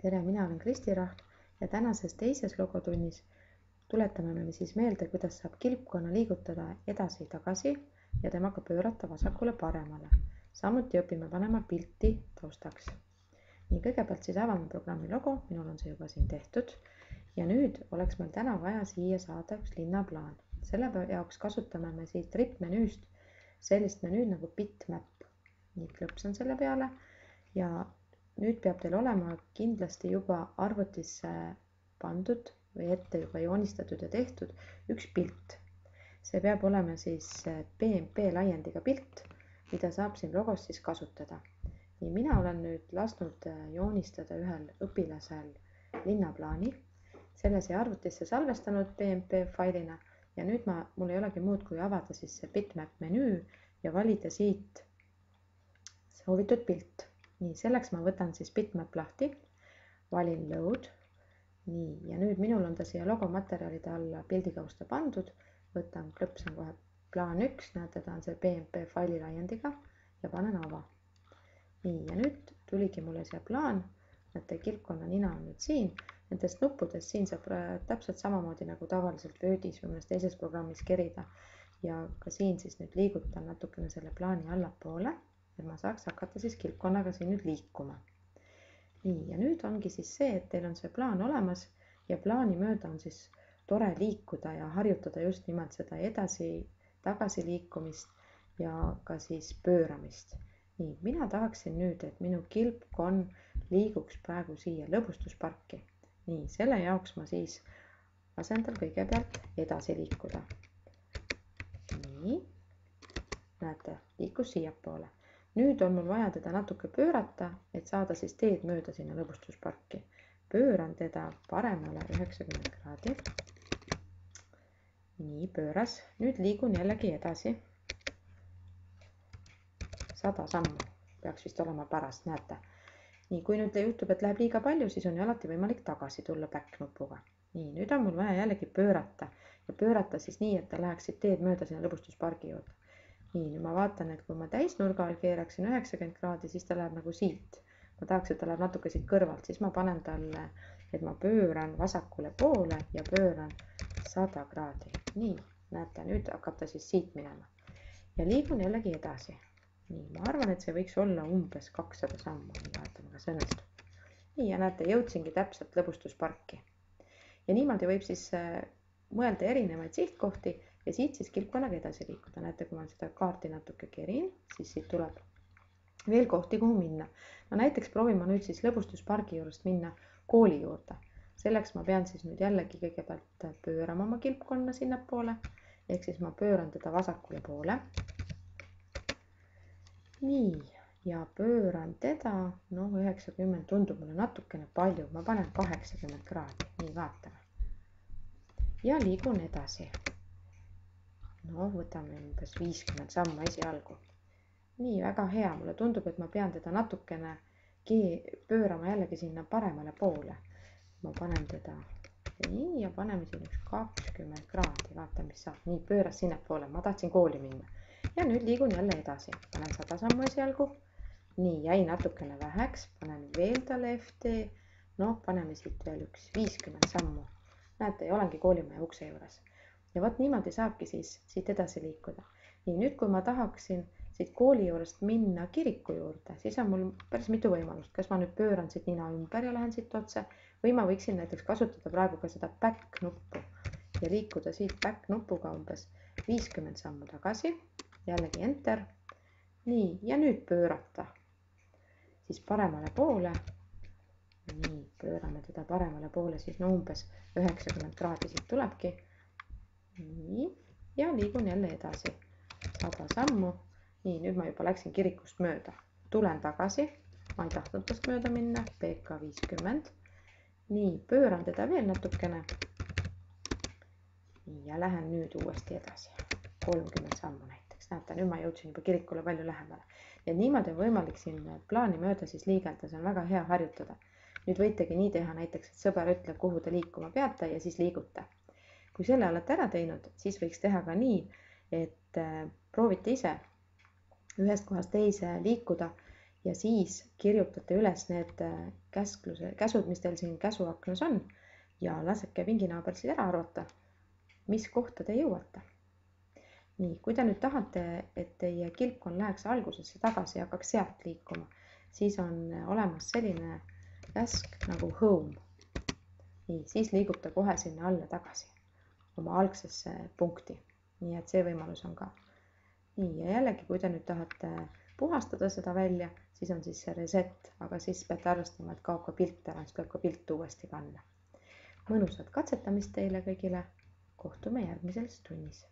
Tere, mina olen Kristi Rahl ja tänases teises logotunnis tuletame me siis meelde, kuidas saab kilpkonna liigutada edasi-tagasi ja temaga pöörata vasakule paremale. Samuti õpime panema pilti taustaks. Nii, kõigepealt siis avame programmi logo, minul on see juba siin tehtud. Ja nüüd oleks meil täna vaja siia saada üks linnaplaan. Selle jaoks kasutame me siit RIP-menüüst sellist menüüd nagu bitmap. Nii, klõpsan selle peale ja nüüd peab teil olema kindlasti juba arvutisse pandud või ette juba joonistatud ja tehtud üks pilt. See peab olema siis PNP laiendiga pilt, mida saab siin logos siis kasutada. Nii, mina olen nüüd lasknud joonistada ühel õpilasel linnaplaani, selle siia arvutisse salvestanud PNP failina ja nüüd mul ei olegi muud kui avada siis see bitmap menüü ja valida siit soovitud pilt. Nii, selleks ma võtan siis bitmap lahti, valin load. Nii, ja nüüd minul on ta siia logomaterjalide alla pildikausta pandud. Võtan, klõpsan kohe plaan 1, näete, ta on see PNP faili laiendiga ja panen ava. Nii, ja nüüd tuligi mulle siia plaan, näete, kilpkonna nina on nüüd siin. Nendest nuppudest siin saab täpselt samamoodi nagu tavaliselt Wordis või mõnes teises programmis kerida. Ja ka siin siis nüüd liigutan natukene selle plaani allapoole. Ja ma saaks hakata siis kilpkonnaga siin nüüd liikuma. Nii, ja nüüd ongi siis see, et teil on see plaan olemas ja plaani mööda on siis tore liikuda ja harjutada just nimelt seda edasi-tagasi liikumist ja ka siis pööramist. Nii, mina tahaksin nüüd, et minu kilpkonn liiguks praegu siia lõbustusparki. Nii, selle jaoks ma siis asendan kõigepealt edasi liikuda. Nii, näete, liikus siiapoole. Nüüd on mul vaja teda natuke pöörata, et saada siis teed mööda sinna lõbustusparki. Pööran teda paremale 90 kraadi. Nii, pööras. Nüüd liigun jällegi edasi. 100 sammu peaks vist olema parast, näete. Nii, kui nüüd juhtub, et läheb liiga palju, siis on ju alati võimalik tagasi tulla back nupuga. Nii, nüüd on mul vaja jällegi pöörata ja pöörata siis nii, et ta läheks siit teed mööda sinna lõbustuspargi juurde. Nii, nüüd ma vaatan, et kui ma täisnurga all keeraksin 90 kraadi, siis ta läheb nagu siit. Ma tahaks, et ta läheb natuke siit kõrvalt, siis ma panen talle, et ma pööran vasakule poole ja pööran 100 kraadi. Nii, näete, nüüd hakkab ta siis siit minema. Ja liigun jällegi edasi. Nii, ma arvan, et see võiks olla umbes 200 sammu. Nii, vaatame, kas õnnestub. Nii, ja näete, jõudsingi täpselt lõbustusparki. Ja niimoodi võib siis mõelda erinevaid sihtkohti ja siit siis kilpkonnaga edasi liikuda. Näete, kui ma seda kaarti natuke kerin, siis siit tuleb veel kohti, kuhu minna. No näiteks proovin ma nüüd siis lõbustuspargi juurest minna kooli juurde. Selleks ma pean siis nüüd jällegi kõigepealt pöörama oma kilpkonna sinna poole. Ehk siis ma pööran teda vasakule poole. Nii, ja pööran teda, 90 tundub mulle natukene palju. Ma panen 80 kraadi. Nii, vaatame. Ja liigun edasi. Võtame umbes 50 sammu esialgu. Nii, väga hea. Mulle tundub, et ma pean teda natukene pöörama jällegi sinna paremale poole. Ma panen teda nii ja paneme siin üks 20 kraadi. Vaatame, mis saab. Nii, pööras sinna poole. Ma tahtsin kooli minna. Ja nüüd liigun jälle edasi. Panen 100 sammu esialgu. Nii, jäi natukene väheks. Panen veel talle FT. Paneme siit veel üks 50 sammu. Näete, ja olengi koolimaja ukse juures. Ja võt niimoodi saabki siis siit edasi liikuda. Nii, nüüd kui ma tahaksin siit kooli juurest minna kiriku juurde, siis on mul päris mitu võimalust. Kas ma nüüd pööran siit nina ümber ja lähen siit otse või ma võiksin näiteks kasutada praegu ka seda back nuppu ja liikuda siit back nupuga umbes 50 sammu tagasi. Jällegi enter. Nii, ja nüüd pöörata siis paremale poole. Nii, pöörame teda paremale poole, siis umbes 90 kraadi siit tulebki. Nii, ja liigun jälle edasi. 100 sammu. Nii, nüüd ma juba läksin kirikust mööda. Tulen tagasi. Ma ei tahtnud tast mööda minna. PK50. Nii, pööran teda veel natukene. Nii, ja lähen nüüd uuesti edasi. 30 sammu näiteks. Näete, nüüd ma jõudsin juba kirikule palju lähemale. Ja niimoodi on võimalik siin plaani mööda siis liigelda. See on väga hea harjutada. Nüüd võitegi nii teha näiteks, et sõber ütleb, kuhu te liikuma peate ja siis liigute. Kui selle olete ära teinud, siis võiks teha ka nii, et proovite ise ühest kohast teise liikuda ja siis kirjutate üles need käsud, mis teil siin käsuaknas on ja laseke pinginaaber siis ära arvata, mis kohta te jõuate. Nii, kui te nüüd tahate, et teie kilpkonn läheks algusesse tagasi ja hakkaks sealt liikuma, siis on olemas selline käsk nagu home. Nii, siis liigub ta kohe sinna alla tagasi, oma algsesse punkti. Nii et see võimalus on ka. Nii, ja jällegi, kui te nüüd tahate puhastada seda välja, siis on siis see reset, aga siis peate arvestama, et kaob ka pilt ära, siis tuleb ka pilt uuesti panna. Mõnusat katsetamist teile kõigile. Kohtume järgmises tunnis.